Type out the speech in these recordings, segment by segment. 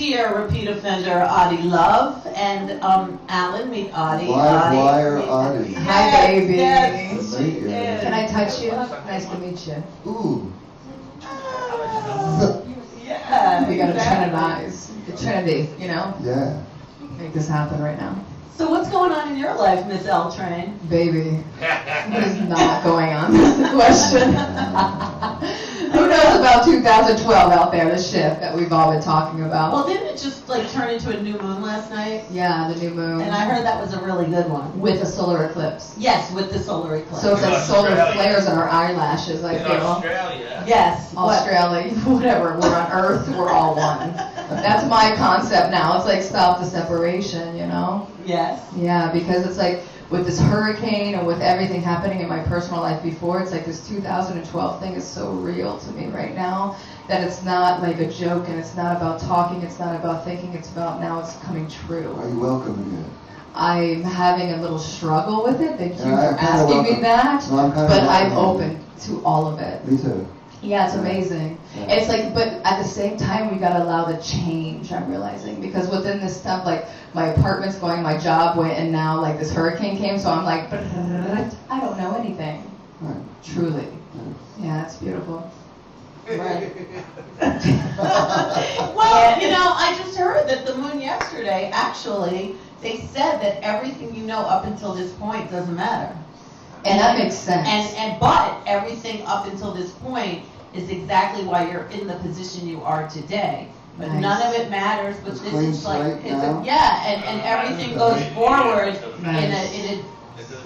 Here, repeat offender Audie Love and Alan, meet Audie. Wire Audie. Hi, baby. Yes, Good to meet you. Can I touch you? Nice to meet you. Ooh. Yeah. We gotta exactly. Trinitize. The Trinity, you know? Yeah. Make this happen right now. So what's going on in your life, Miss L Train? Baby. What is not going on? That's the question. Who knows about 2012 out there, the shift that we've all been talking about? Well, didn't it just like turn into a new moon last night? Yeah, the new moon. And I heard that was a really good one. With a solar eclipse. Yes, with the solar eclipse. So it's like solar Australia. flares on our eyelashes, I In feel. Australia. Yes. Australia, whatever, we're on Earth, we're all one. That's my concept now. It's like stop the separation, you know? Yes. Yeah, because it's like with this hurricane and with everything happening in my personal life before, it's like this 2012 thing is so real to me right now that it's not like a joke and it's not about talking, it's not about thinking, it's about now it's coming true. Are you welcoming it? I'm having a little struggle with it. Thank you Yeah, for I'm kinda asking me welcome. that. No, I'm kinda but I'm welcoming open to all of it. Me too. Yeah, it's amazing. Yeah. It's like, but at the same time, we gotta allow the change, I'm realizing. Because within this stuff, like, my apartment's going, my job went, and now, like, this hurricane came, so I'm like, I don't know anything. Right. Truly. Yeah. Yeah, it's beautiful. Right. Well, you know, I just heard that the moon yesterday, actually, they said that everything you know up until this point doesn't matter. And that makes sense. But everything up until this point is exactly why you're in the position you are today. But Nice. none of it matters. But It's this clean is like, slate now? and everything goes forward Nice. in a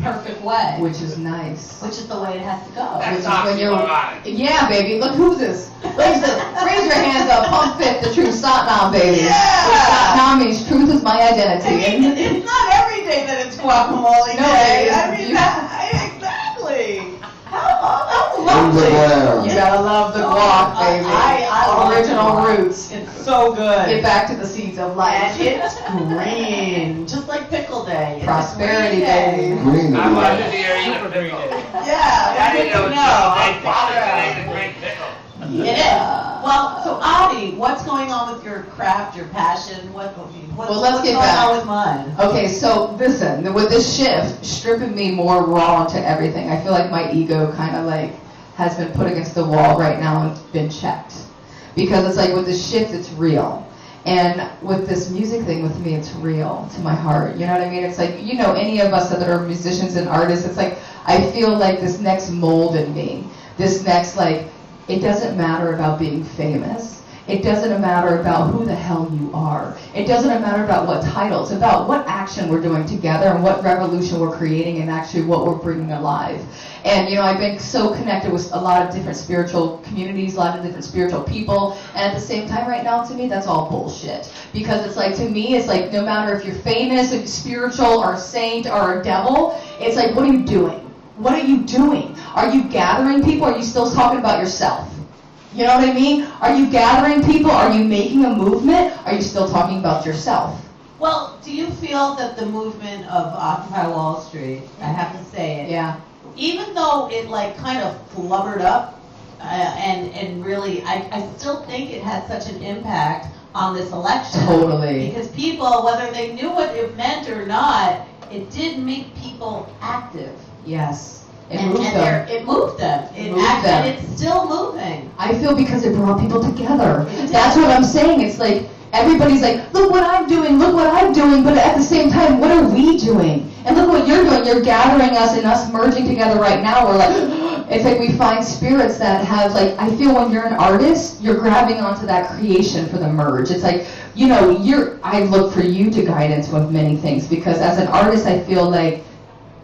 perfect way, Which is nice. which is the way it has to go. Which That's is when you're, oxymoronic. yeah, baby. Look, who's this? Raise your hands up. Pump fifth, the true Satnam, baby. Yeah. Which Satnam means truth is my identity. I mean, it's not every day that it's guacamole No, day. it is. I mean, exactly. How In the lovely. glare. You gotta love the guac, baby. I love Original the guac. roots. It's so good. Get back to the seeds of life. And it's green, just like pickle day. It's Prosperity, green day. baby. Green. I wanted to hear you a pickle. Yeah, I didn't know good it to was know. so father's today to drink pickle. It is. Well, so Audie, what's going on with your craft, your passion? What's let's get going back. on with mine? Okay, so listen, with this shift, stripping me more raw into everything, I feel like my ego kind of like has been put against the wall right now and been checked. Because it's like with this shift, it's real. And with this music thing with me, it's real to my heart. You know what I mean? It's like, you know, any of us that are musicians and artists, it's like, I feel like this next mold in me, this next, like, it doesn't matter about being famous. It doesn't matter about who the hell you are. It doesn't matter about what title. It's about what action we're doing together and what revolution we're creating and actually what we're bringing alive. And, you know, I've been so connected with a lot of different spiritual communities, a lot of different spiritual people. And at the same time right now, to me, that's all bullshit. Because it's like, to me, it's like no matter if you're famous, if you're spiritual or a saint or a devil, it's like, what are you doing? What are you doing? Are you gathering people? Or are you still talking about yourself? You know what I mean? Are you gathering people? Are you making a movement? Are you still talking about yourself? Well, do you feel that the movement of Occupy Wall Street, I have to say it, Yeah. even though it like kind of flubbered up and really, I still think it had such an impact on this election. Totally. Because people, whether they knew what it meant or not, it did make people active. Yes. It And moved them. it moved them. It moved them. And it's still moving. I feel because it brought people together. It That's did. what I'm saying. It's like everybody's like, look what I'm doing, look what I'm doing, but at the same time, what are we doing? And look what you're doing. You're gathering us and us merging together right now. We're like, it's like we find spirits that have like, I feel when you're an artist, you're grabbing onto that creation for the merge. It's like, you know, I look for you to guide into with many things because as an artist, I feel like,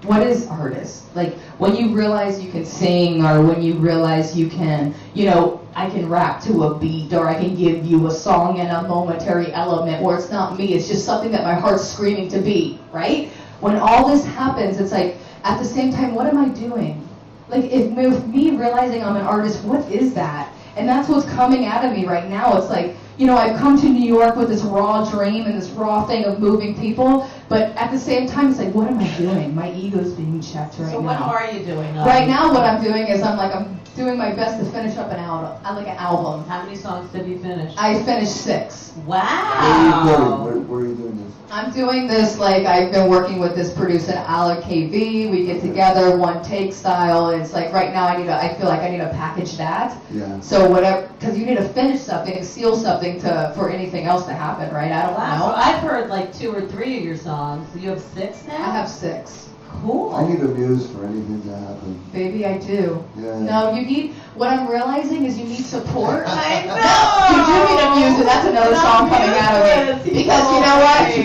what is artist? Like when you realize you can sing or when you realize you can, you know, I can rap to a beat or I can give you a song and a momentary element where it's not me, it's just something that my heart's screaming to be, right? When all this happens, it's like, at the same time, what am I doing? Like if me realizing I'm an artist, what is that? And that's what's coming out of me right now. It's like, you know, I've come to New York with this raw dream and this raw thing of moving people, but at the same time, it's like, what am I doing? My ego's being checked right now. So what are you doing? Right now, what I'm doing is I'm doing my best to finish up an album. How many songs did you finish? I finished 6. Wow. Where are you doing this? I'm doing this, like, I've been working with this producer, Alec KV. We get together, one take style. And it's like, right now, I feel like I need to package that. Yeah. So whatever, because you need to finish something, seal something for anything else to happen, right? I don't Wow. know. I've heard like 2 or 3 of your songs. You have 6 now? I have 6. Cool. I need a muse for anything to happen. Baby, I do. Yeah. No, you need, what I'm realizing is you need support. I know. You do need a muse, and that's another song coming out of me. Because you know what?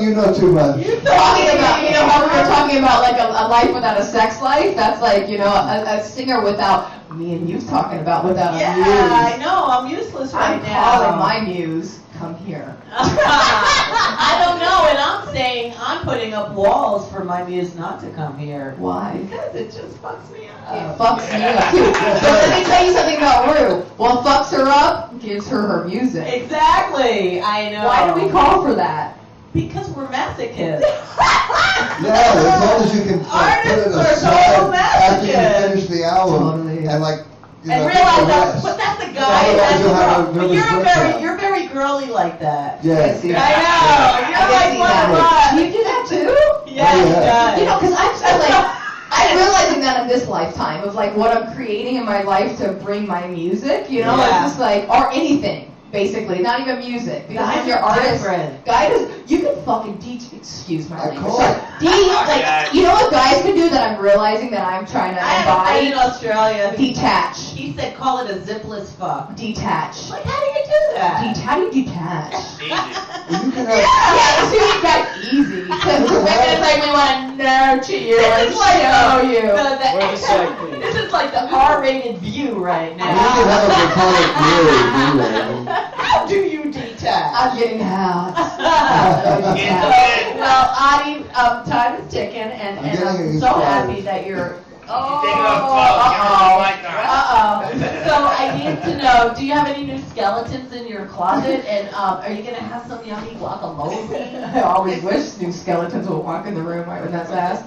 You know too much. Talking about, you know how we were talking about like a life without a sex life? That's like, you know, a singer without, me and you talking about without a muse. Yeah, I know. I'm useless right I'm now. calling my muse, come here. I don't know, and I'm saying I'm putting up walls for my muse not to come here. Why? Because it just fucks me up. It fucks me up too. But let me tell you something about Rue. What fucks her up gives her music. Exactly. I know. Why do we call for that? Because we're masochists. Yeah, as long as you can like, put it Artists are aside total after you masochists. finish the album Totally. and like, you And know, realize take a that, rest. but that's a guy. Otherwise That's you'll have a a girl. But nervous breakdown. you're very girly like that. Yes. Yeah. I know. You're like one of us. Do you do that too? Yeah, he does. You know, because I'm still like, I'm realizing that in this lifetime of like what I'm creating in my life to bring my music, you know, Yeah. it's just like, or anything, basically, not even music. Because Guys when you're are artists, different. guys, you can fucking excuse my I language. call it. Like, you know what guys can do that I'm realizing that I'm trying to I have a friend in embody? Australia. Detach. He said, call it a zipless fuck. Detach. Like, how do you do that? How do you detach? Easy. Well, you can have, Yeah, see, that's easy. Because women like, we want to nurture you and This is like show you. Where's the site, please? This is like the R-rated view right you now. can have a platonic muse anyway. How do you detach? I'm getting hot. Well, Adi, time is ticking, and I'm getting I'm it so inspired. happy that you're. Oh, Take it off 12. Give her the mic on. So I need to know, do you have any new skeletons in your closet? And are you going to have some yummy guacamole? I always wish new skeletons would walk in the room right when that's asked.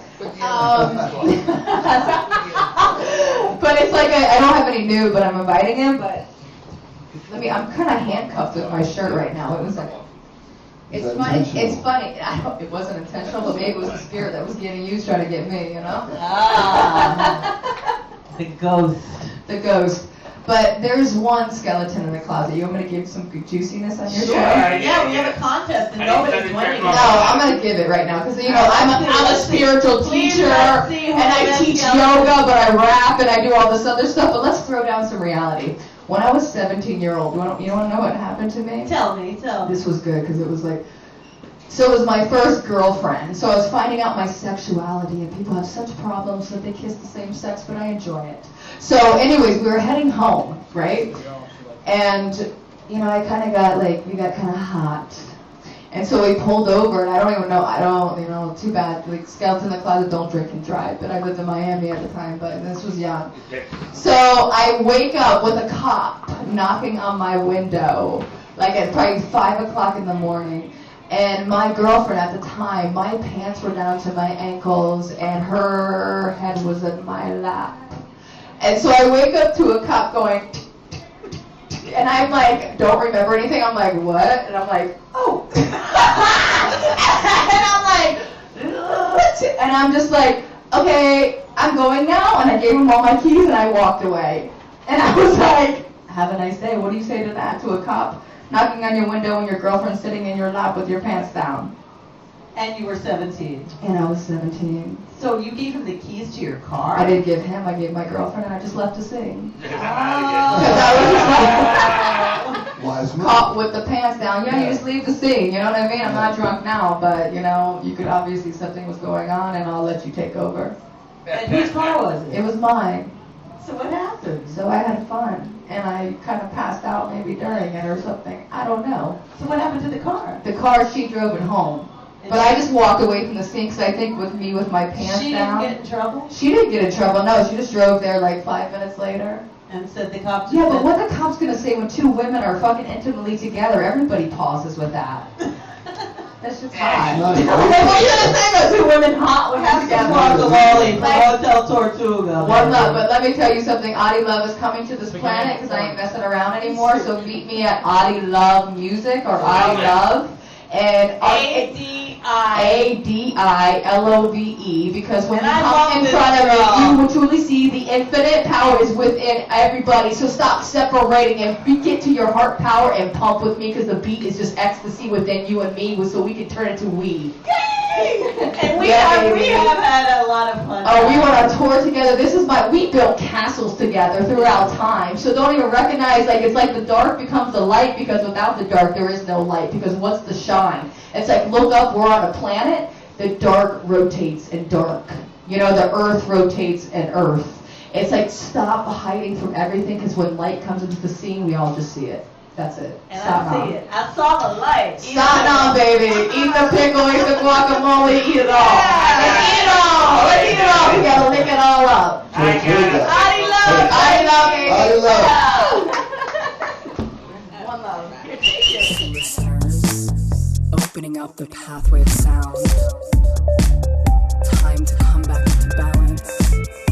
But it's like I don't have any new, but I'm inviting him. But I'm kind of handcuffed with my shirt right now. It was like, Is it's that funny. intentional? It's funny. It wasn't intentional, but maybe it was the spirit that was getting used trying to get me. You know. The ghost. The ghost. But there's one skeleton in the closet. You want me to give some juiciness on your show? Yeah, we have a contest and nobody's winning. No, I'm gonna give it right now because you know I'm a spiritual Please, teacher let's see who and I that teach skeleton- yoga, but I rap and I do all this other stuff. But let's throw down some reality. When I was 17-year-old, you want to know what happened to me? Tell me. This was good because it was like, so it was my first girlfriend. So I was finding out my sexuality, and people have such problems that they kiss the same sex, but I enjoy it. So anyways, we were heading home, right? And, you know, we got kind of hot. And so we pulled over, and too bad. Like, skeletons in the closet don't drink and drive. But I lived in Miami at the time, but this was young. So I wake up with a cop knocking on my window, like at probably 5 o'clock in the morning. And my girlfriend at the time, my pants were down to my ankles, and her head was in my lap. And so I wake up to a cop going, and I'm like, don't remember anything. I'm like, what? And I'm like, oh. And I'm like, what? And I'm just like, okay, I'm going now. And I gave him all my keys, and I walked away. And I was like, have a nice day. What do you say to that, to a cop knocking on your window and your girlfriend sitting in your lap with your pants down? And you were 17. And I was 17. So you gave him the keys to your car? I didn't give him. I gave my girlfriend, and I just left to sing. Oh. Wise man. Caught with the pants down. Yeah, you just leave the scene. You know what I mean? I'm not drunk now, but, you know, you could obviously something was going on, and I'll let you take over. And whose car was It it? was mine. So what happened? So I had fun, and I kind of passed out maybe during it or something. I don't know. So what happened to the car? The car, she drove it home. But I just walked away from the scene because I think with me with my pants She down. didn't get in trouble She didn't get in trouble. No, she just drove there like 5 minutes later. and said the cops. Yeah, but what the cop's gonna say when two women are fucking intimately together? Everybody pauses with that. That's just Yeah. hot. Nice. What you gonna say about two women hot when Have together? some guacamole from Hotel Tortuga. One love, but let me tell you something. Adi Love is coming to this planet because I ain't messing around anymore. So meet me at Adi Love Music or Adi Love, and ADILOVE, because when And you I come love in this front of girl. it, you will truly see the infinite power is within everybody. So stop separating and get to your heart power and pump with me, because the beat is just ecstasy within you and me, so we can turn it to weed. And we Yeah, have baby. had a lot of fun. Oh, we went on tour together. We built castles together throughout time. So don't even recognize, like, it's like the dark becomes the light, because without the dark there is no light, because what's the shine? It's like, look up, we're on a planet, the dark rotates in dark. You know, the earth rotates in earth. It's like, stop hiding from everything, because when light comes into the scene, we all just see it. That's it. And Stop I see it. I saw the light. Stop now, baby. Eat the pickle, eat the guacamole, eat it all. Yeah. Let's eat it all. Let's eat it all together. Lick it all up. Tortuga. Adi love. I love it. I love. One love. Listeners, opening up the pathway of sound. Time to come back into balance.